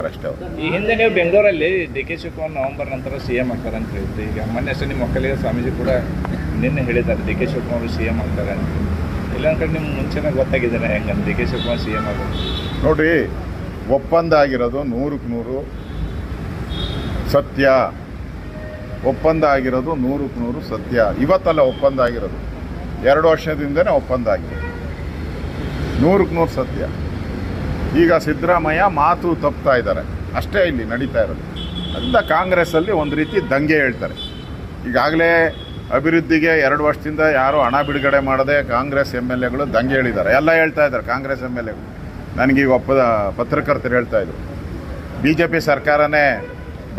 ಅಷ್ಟೇ ಅವರು. ಈ ಹಿಂದೆ ನೀವು ಬೆಂಗಳೂರಲ್ಲಿ ಡಿ ಕೆ ಶಿವಕುಮಾರ್ ನವೆಂಬರ್ ನಂತರ CM ಆಗ್ತಾರೆ ಅಂತ ಹೇಳಿದ್ರಿ. ಈಗ ಮೊನ್ನೆ ಅಷ್ಟೇ ನಿಮ್ಮ ಮಕ್ಕಳಿಗೆ ಸ್ವಾಮೀಜಿ ಕೂಡ ನಿನ್ನೆ ಹೇಳಿದ್ದಾರೆ ಡಿ ಕೆ ಶಿವಕುಮಾರ್ CM ಆಗ್ತಾರೆ ಅಂತ. ಇಲ್ಲಾಂದ್ರೆ ನಿಮ್ಗೆ ಮುಂಚೆನೇ ಗೊತ್ತಾಗಿದ್ದಾರೆ ಹೆಂಗಂತ ಡಿ ಕೆ ಶಿವಕುಮಾರ್ CM ಆಗೋದು? ನೋಡಿರಿ, ಒಪ್ಪಂದ ಆಗಿರೋದು 100ಕ್ಕೆ 100 ಸತ್ಯ. ಒಪ್ಪಂದ ಆಗಿರೋದು 100ಕ್ಕೆ 100 ಸತ್ಯ. ಇವತ್ತಲ್ಲ ಒಪ್ಪಂದ ಆಗಿರೋದು, 2 ವರ್ಷದಿಂದನೇ ಒಪ್ಪಂದ ಆಗಿದೆ. 100ಕ್ಕೆ 100 ಸತ್ಯ. ಈಗ ಸಿದ್ದರಾಮಯ್ಯ ಮಾತು ತಪ್ತಾ ಇದ್ದಾರೆ ಅಷ್ಟೇ ಇಲ್ಲಿ ನಡೀತಾ ಇರೋದು. ಅದರಿಂದ ಕಾಂಗ್ರೆಸ್ಸಲ್ಲಿ ಒಂದು ರೀತಿ ದಂಗೆ ಹೇಳ್ತಾರೆ. ಈಗಾಗಲೇ ಅಭಿವೃದ್ಧಿಗೆ 2 ವರ್ಷದಿಂದ ಯಾರೂ ಹಣ ಬಿಡುಗಡೆ ಮಾಡದೆ ಕಾಂಗ್ರೆಸ್ MLAಗಳು ದಂಗೆ ಹೇಳಿದ್ದಾರೆ. ಎಲ್ಲ ಹೇಳ್ತಾ ಇದ್ದಾರೆ ಕಾಂಗ್ರೆಸ್ MLAಗಳು. ನನಗೀಗ ಪತ್ರಕರ್ತರು ಹೇಳ್ತಾಯಿದ್ರು, BJP ಸರ್ಕಾರನೇ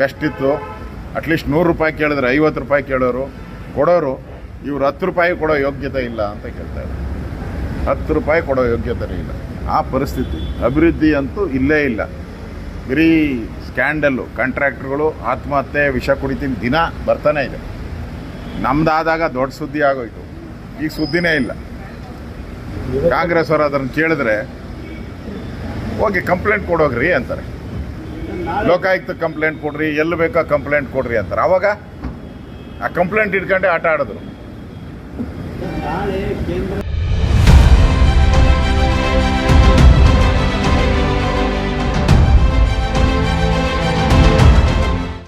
ಬೆಸ್ಟ್ ಇತ್ತು, ಅಟ್ಲೀಸ್ಟ್ 100 ರೂಪಾಯಿ ಕೇಳಿದ್ರೆ 50 ರೂಪಾಯಿ ಕೊಡೋರು ಇವ್ರು 10 ರೂಪಾಯಿ ಕೊಡೋ ಯೋಗ್ಯತೆ ಇಲ್ಲ ಅಂತ ಕೇಳ್ತಾಯಿದ್ರು. 10 ರೂಪಾಯಿ ಕೊಡೋ ಯೋಗ್ಯತೆ ಇಲ್ಲ. ಆ ಪರಿಸ್ಥಿತಿ. ಅಭಿವೃದ್ಧಿ ಅಂತೂ ಇಲ್ಲೇ ಇಲ್ಲ. ಬರೀ ಸ್ಕ್ಯಾಂಡಲ್ಲು, ಕಾಂಟ್ರಾಕ್ಟ್ರುಗಳು ಆತ್ಮಹತ್ಯೆ, ವಿಷ ಕುಡಿತೀನಿ ದಿನ ಬರ್ತಾನೆ ಇದೆ. ನಮ್ದಾದಾಗ ದೊಡ್ಡ ಸುದ್ದಿ ಆಗೋಯ್ತು, ಈಗ ಸುದ್ದಿನೇ ಇಲ್ಲ. ಕಾಂಗ್ರೆಸ್ ಅವರು ಅದನ್ನು ಕೇಳಿದ್ರೆ ಹೋಗಿ ಕಂಪ್ಲೇಂಟ್ ಕೊಡೋಗ್ರಿ ಅಂತಾರೆ. ಲೋಕಾಯುಕ್ತ ಕಂಪ್ಲೇಂಟ್ ಕೊಡ್ರಿ, ಎಲ್ಲಿ ಬೇಕೋ ಕಂಪ್ಲೇಂಟ್ ಕೊಡ್ರಿ ಅಂತಾರೆ. ಆವಾಗ ಆ ಕಂಪ್ಲೇಂಟ್ ಇಟ್ಕೊಂಡೆ ಆಟ ಆಡಿದ್ರು. ನಾಳೆ ಕೇಂದ್ರ